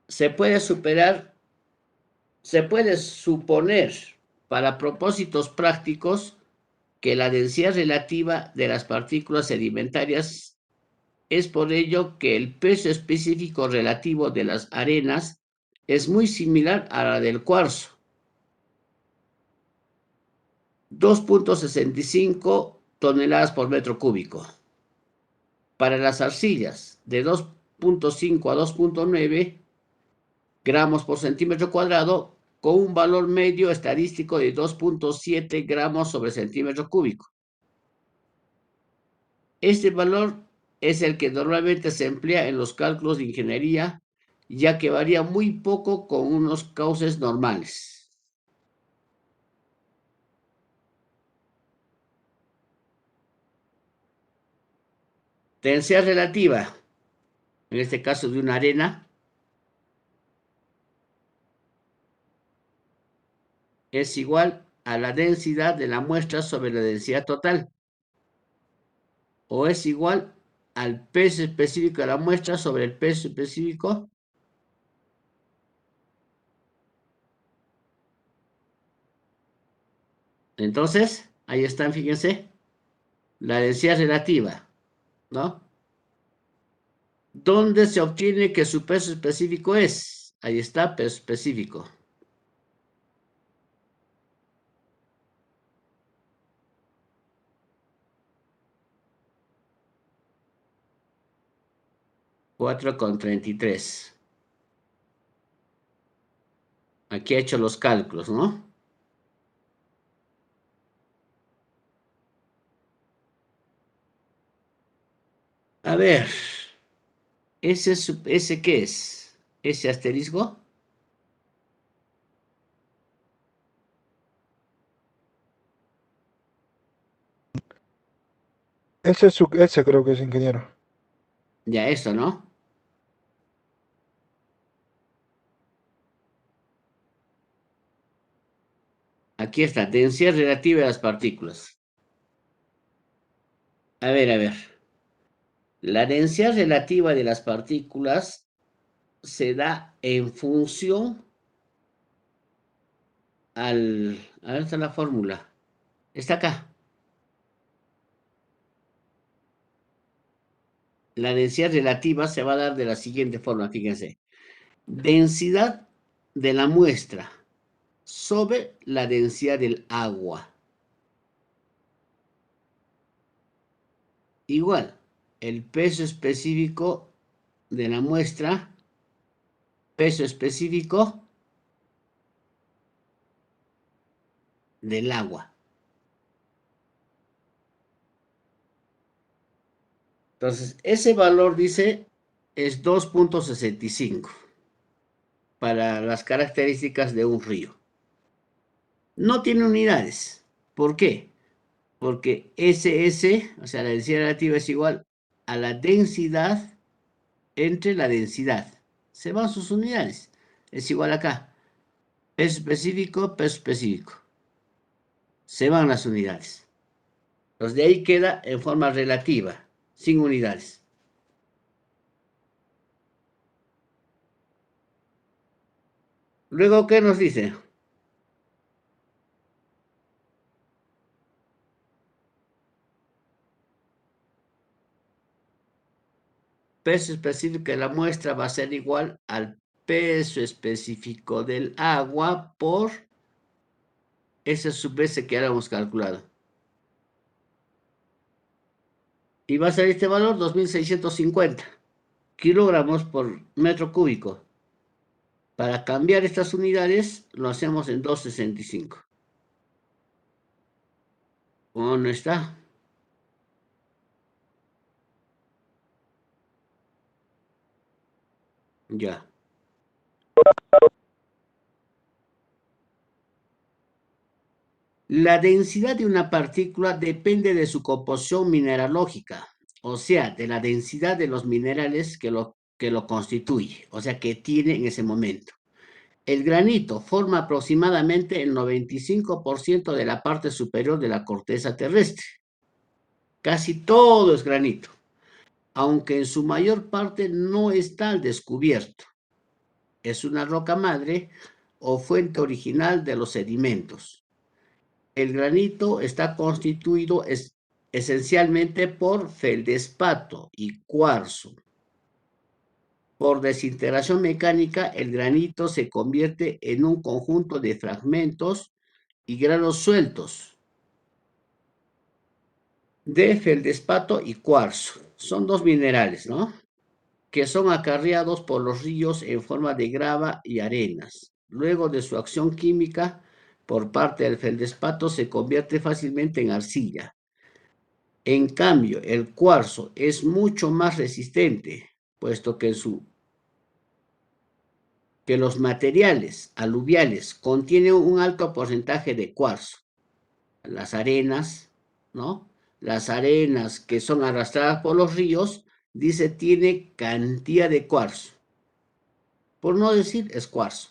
Se puede suponer, para propósitos prácticos, que la densidad relativa de las partículas sedimentarias es por ello que el peso específico relativo de las arenas es muy similar a la del cuarzo. 2.65 toneladas por metro cúbico. Para las arcillas, de 2.5 a 2.9 gramos por centímetro cuadrado, con un valor medio estadístico de 2.7 gramos sobre centímetro cúbico. Este valor es el que normalmente se emplea en los cálculos de ingeniería, ya que varía muy poco con unos cauces normales. Densidad relativa, en este caso de una arena, es igual a la densidad de la muestra sobre la densidad total, o es igual al peso específico de la muestra sobre el peso específico Entonces, ahí están, fíjense, la densidad relativa, ¿no? ¿Dónde se obtiene que su peso específico es? Ahí está, peso específico. $4.33. Aquí he hecho los cálculos, ¿no? A ver, ¿ese qué es? ¿Ese asterisco? Ese creo que es, ingeniero. Ya, esto, ¿no? Aquí está, densidad relativa de las partículas. A ver. La densidad relativa de las partículas se da en función a ver, está la fórmula. Está acá. La densidad relativa se va a dar de la siguiente forma, fíjense. Densidad de la muestra sobre la densidad del agua. Igual, el peso específico de la muestra, peso específico del agua. Entonces, ese valor, dice, es 2.65 para las características de un río. No tiene unidades. ¿Por qué? Porque SS, o sea, la densidad relativa es igual a la densidad entre la densidad. Se van sus unidades. Es igual acá. Peso específico, peso específico. Se van las unidades. Entonces, de ahí queda en forma relativa, sin unidades. Luego, ¿qué nos dice? Peso específico de la muestra va a ser igual al peso específico del agua por ese sub S que habíamos calculado. Y va a ser este valor 2650 kilogramos por metro cúbico. Para cambiar estas unidades, lo hacemos en 265. ¿Cómo no está? Ya. La densidad de una partícula depende de su composición mineralógica, o sea, de la densidad de los minerales que lo constituye, o sea, que tiene en ese momento. El granito forma aproximadamente el 95% de la parte superior de la corteza terrestre. Casi todo es granito, aunque en su mayor parte no está al descubierto. Es una roca madre o fuente original de los sedimentos. El granito está constituido esencialmente por feldespato y cuarzo. Por desintegración mecánica, el granito se convierte en un conjunto de fragmentos y granos sueltos de feldespato y cuarzo. Son dos minerales, ¿no? Que son acarreados por los ríos en forma de grava y arenas. Luego de su acción química, por parte del feldespato se convierte fácilmente en arcilla. En cambio, el cuarzo es mucho más resistente, puesto que los materiales aluviales contienen un alto porcentaje de cuarzo. Las arenas, ¿no? Las arenas que son arrastradas por los ríos, dice, tiene cantidad de cuarzo. Por no decir, es cuarzo.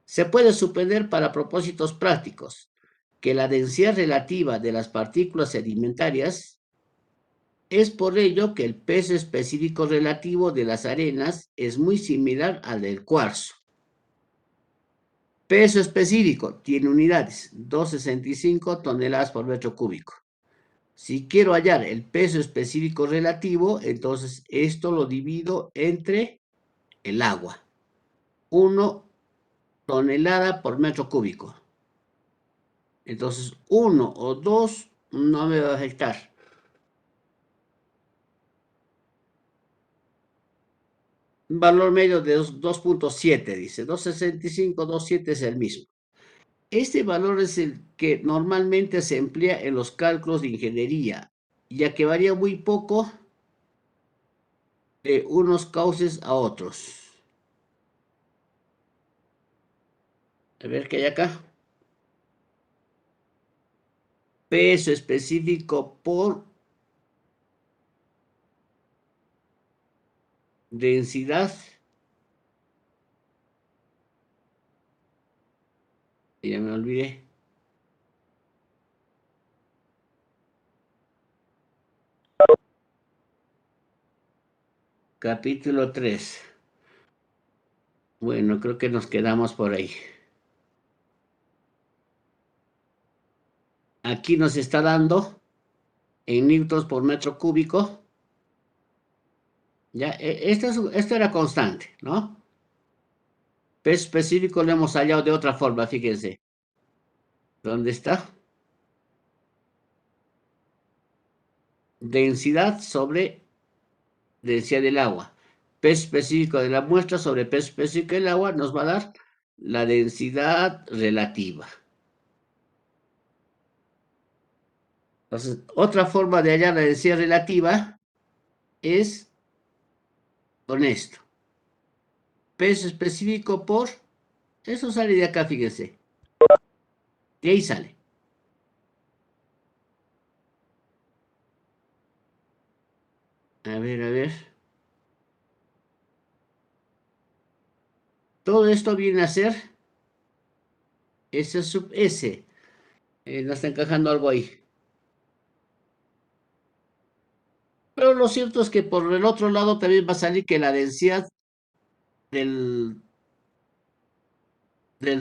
Se puede suponer para propósitos prácticos que la densidad relativa de las partículas sedimentarias es por ello que el peso específico relativo de las arenas es muy similar al del cuarzo. Peso específico tiene unidades, 265 toneladas por metro cúbico. Si quiero hallar el peso específico relativo, entonces esto lo divido entre el agua. 1 tonelada por metro cúbico. Entonces, 1 o 2 no me va a afectar. Un valor medio de 2.7, dice. 265, 2.7 es el mismo. Este valor es el que normalmente se emplea en los cálculos de ingeniería, ya que varía muy poco de unos cauces a otros. A ver qué hay acá. Peso específico por densidad. Ya me olvidé. Capítulo 3. Bueno, creo que nos quedamos por ahí. Aquí nos está dando en newtons por metro cúbico. Ya, esto era constante, ¿no? Peso específico lo hemos hallado de otra forma, fíjense. ¿Dónde está? Densidad sobre densidad del agua. Peso específico de la muestra sobre peso específico del agua nos va a dar la densidad relativa. Entonces, otra forma de hallar la densidad relativa es con esto. Peso específico por... Eso sale de acá, fíjense. De ahí sale. A ver, a ver. Todo esto viene a ser S sub S. No está encajando algo ahí. Pero lo cierto es que por el otro lado también va a salir que la densidad del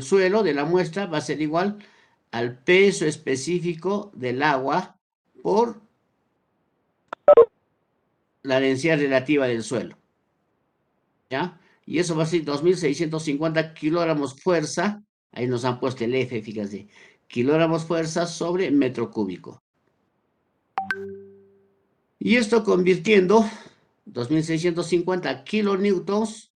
suelo, de la muestra, va a ser igual al peso específico del agua por la densidad relativa del suelo. ¿Ya? Y eso va a ser 2.650 kilogramos fuerza. Ahí nos han puesto el F, fíjense. Kilogramos fuerza sobre metro cúbico. Y esto convirtiendo 2.650 kilonewtons.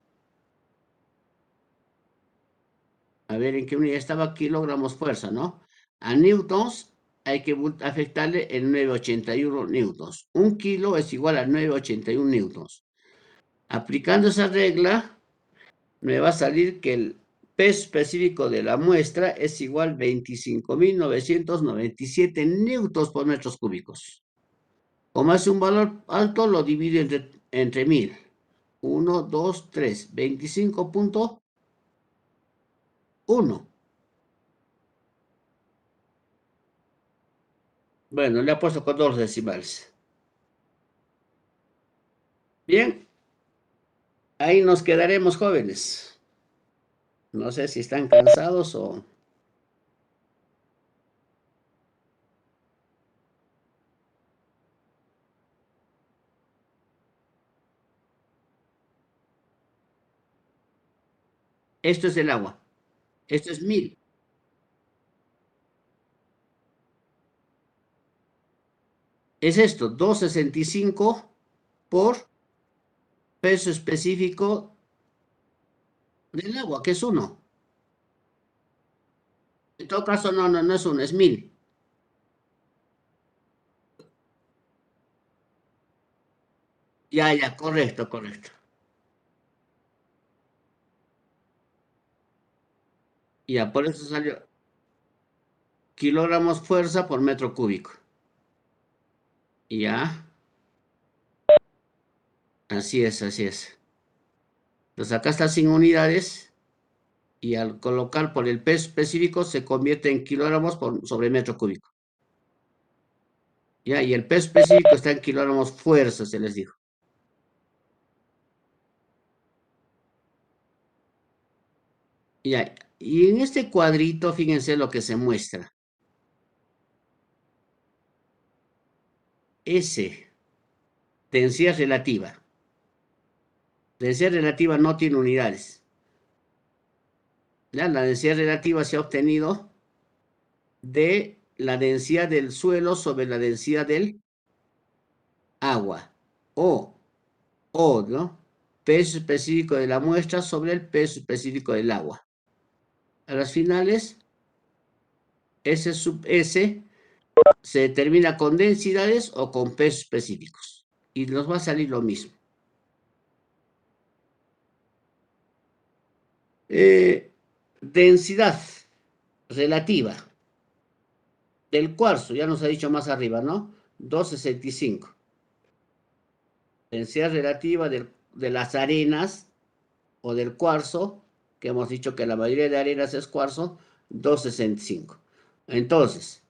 A ver en qué unidad estaba, kilogramos fuerza, ¿no? A newtons hay que afectarle el 981 newtons. Un kilo es igual a 981 newtons. Aplicando esa regla, me va a salir que el peso específico de la muestra es igual a 25.997 newtons por metros cúbicos. Como es un valor alto, lo divido entre 1000. 1, 2, 3. 25.1. Bueno, le he puesto con 2 decimales. Bien. Ahí nos quedaremos, jóvenes. No sé si están cansados o... Esto es el agua. Esto es 1000. Es esto, 265 por peso específico del agua, que es 1. En todo caso, no es 1, es 1000. Ya, correcto. Ya, por eso salió kilogramos fuerza por metro cúbico. Ya. Así es. Entonces acá está sin unidades y al colocar por el peso específico se convierte en kilogramos sobre metro cúbico. Ya, y el peso específico está en kilogramos fuerza, se les dijo. Ya, y en este cuadrito, fíjense lo que se muestra. S, densidad relativa. Densidad relativa no tiene unidades. ¿Ya? La densidad relativa se ha obtenido de la densidad del suelo sobre la densidad del agua. O, ¿no? Peso específico de la muestra sobre el peso específico del agua. A las finales, S sub S se determina con densidades o con pesos específicos. Y nos va a salir lo mismo. Densidad relativa del cuarzo, ya nos ha dicho más arriba, ¿no? 265. Densidad relativa de las arenas o del cuarzo, que hemos dicho que la mayoría de arenas es cuarzo, 265. Entonces,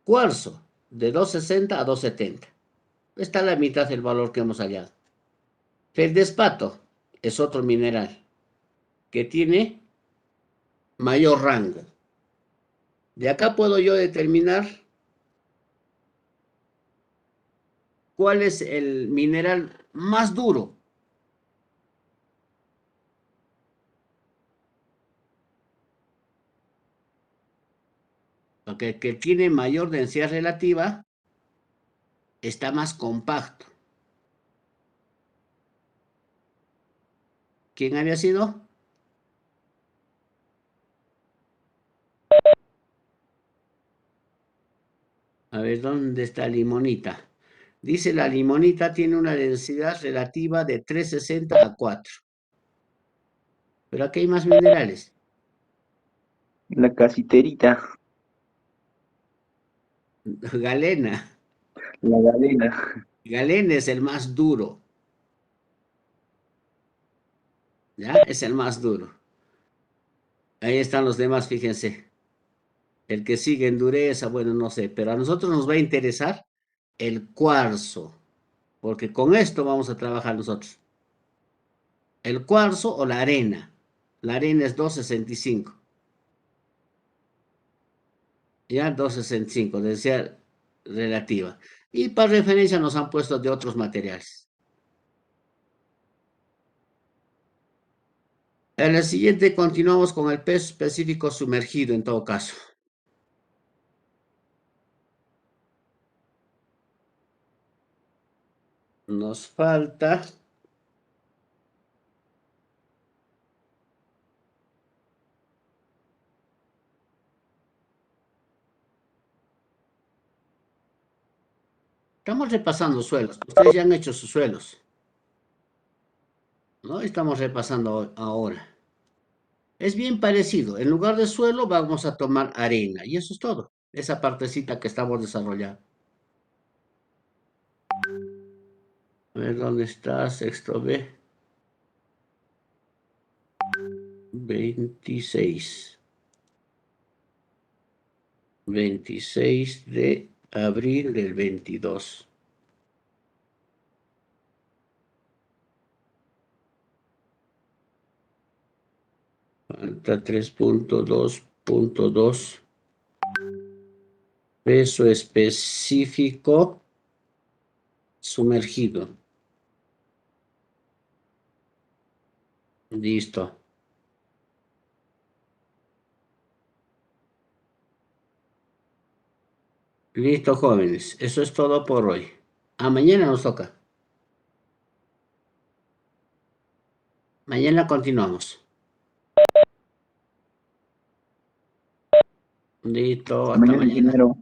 cuarzo de 260 a 270. Está la mitad del valor que hemos hallado. Feldespato es otro mineral que tiene mayor rango. De acá puedo yo determinar cuál es el mineral más duro. Porque que tiene mayor densidad relativa está más compacto. ¿Quién había sido? A ver, ¿dónde está limonita? Dice la limonita tiene una densidad relativa de 360 a 4. Pero aquí hay más minerales. La casiterita. Galena. La galena. Galena es el más duro. ¿Ya? Es el más duro. Ahí están los demás, fíjense. El que sigue en dureza, bueno, no sé, pero a nosotros nos va a interesar el cuarzo, porque con esto vamos a trabajar nosotros. El cuarzo o la arena. La arena es 265. Ya, 265, densidad relativa. Y para referencia nos han puesto de otros materiales. En el siguiente continuamos con el peso específico sumergido en todo caso. Nos falta estamos repasando suelos. Ustedes ya han hecho sus suelos, ¿no? Estamos repasando ahora. Es bien parecido. En lugar de suelo vamos a tomar arena. Y eso es todo. Esa partecita que estamos desarrollando. A ver, ¿dónde está? Sexto B. 26. 26 de abril del 22. Falta 3.2.2. Peso específico sumergido. Listo. Listo, jóvenes. Eso es todo por hoy. Mañana nos toca. Mañana continuamos. Listo, hasta mañana. Ingeniero.